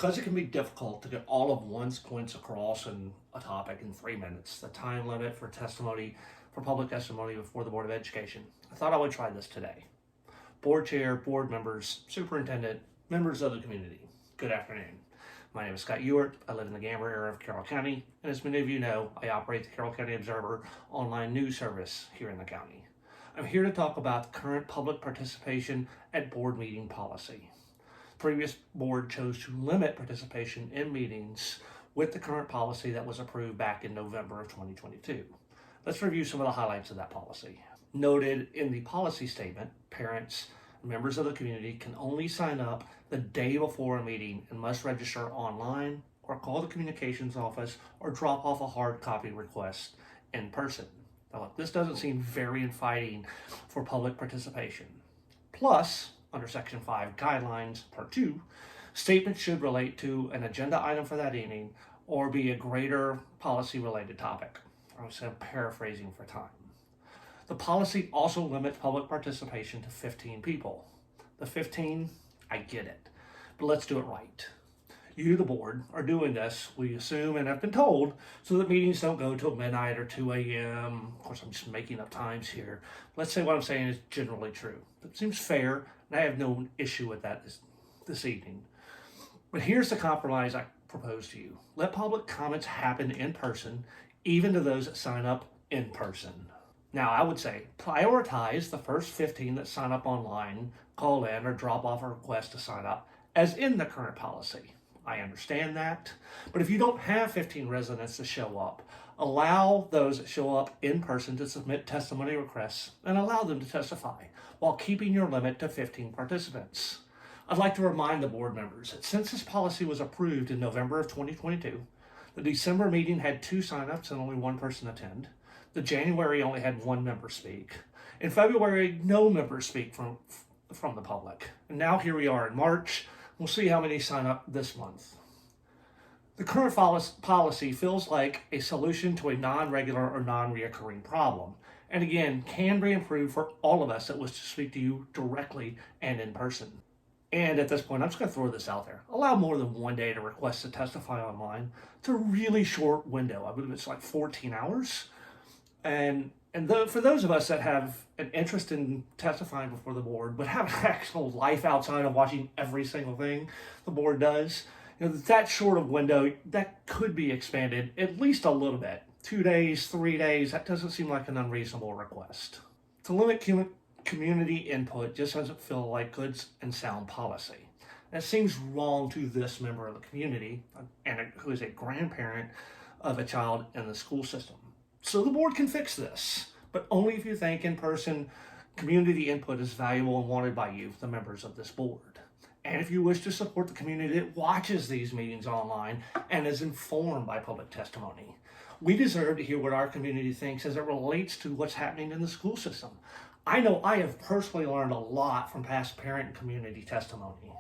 Because it can be difficult to get all of one's points across in a topic in 3 minutes, the time limit for testimony, for public testimony before the Board of Education, I thought I would try this today. Board chair, board members, superintendent, members of the community, good afternoon. My name is Scott Ewart. I live in the Gamber area of Carroll County, and as many of you know, I operate the Carroll County Observer online news service here in the county. I'm here to talk about the current public participation at board meeting policy. The previous board chose to limit participation in meetings with the current policy that was approved back in November of 2022. Let's review some of the highlights of that policy. Noted in the policy statement, parents, members of the community can only sign up the day before a meeting and must register online or call the communications office or drop off a hard copy request in person. Now, look, this doesn't seem very inviting for public participation. Plus, under Section 5 guidelines, Part 2, statements should relate to an agenda item for that evening or be a greater policy-related topic. I'm paraphrasing for time. The policy also limits public participation to 15 people. The 15, I get it, but let's do it right. You, the board, are doing this, we assume and have been told, so that meetings don't go till midnight or 2 a.m. Of course, I'm just making up times here. Let's say what I'm saying is generally true. It seems fair, and I have no issue with that this evening. But here's the compromise I propose to you. Let public comments happen in person, even to those that sign up in person. Now, I would say prioritize the first 15 that sign up online, call in, or drop off a request to sign up, as in the current policy. I understand that, but if you don't have 15 residents to show up, allow those that show up in person to submit testimony requests and allow them to testify while keeping your limit to 15 participants. I'd like to remind the board members that since this policy was approved in November of 2022, the December meeting had 2 signups and only 1 person attend. The January only had 1 member speak. In February, no members speak from the public. And now here we are in March. We'll see how many sign up this month. The current policy feels like a solution to a non-regular or non-reoccurring problem. And again, can be improved for all of us that wish to speak to you directly and in person. And at this point, I'm just going to throw this out there. Allow more than 1 day to request to testify online. It's a really short window. I believe it's like 14 hours. And for those of us that have an interest in testifying before the board, but have an actual life outside of watching every single thing the board does, that short of window, that could be expanded at least a little bit. 2 days, 3 days, that doesn't seem like an unreasonable request. To limit community input just doesn't feel like good and sound policy. That seems wrong to this member of the community and who is a grandparent of a child in the school system. So the board can fix this, but only if you think in-person community input is valuable and wanted by you, the members of this board. And if you wish to support the community that watches these meetings online and is informed by public testimony. We deserve to hear what our community thinks as it relates to what's happening in the school system. I know I have personally learned a lot from past parent and community testimony.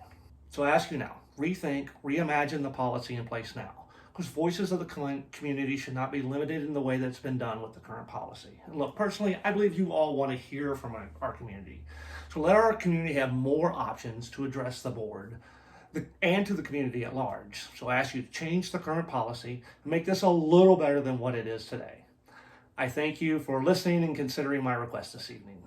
So I ask you now, rethink, reimagine the policy in place now. Because voices of the community should not be limited in the way that's been done with the current policy. And look, personally, I believe you all want to hear from our community. So let our community have more options to address the board and to the community at large. So I ask you to change the current policy and make this a little better than what it is today. I thank you for listening and considering my request this evening.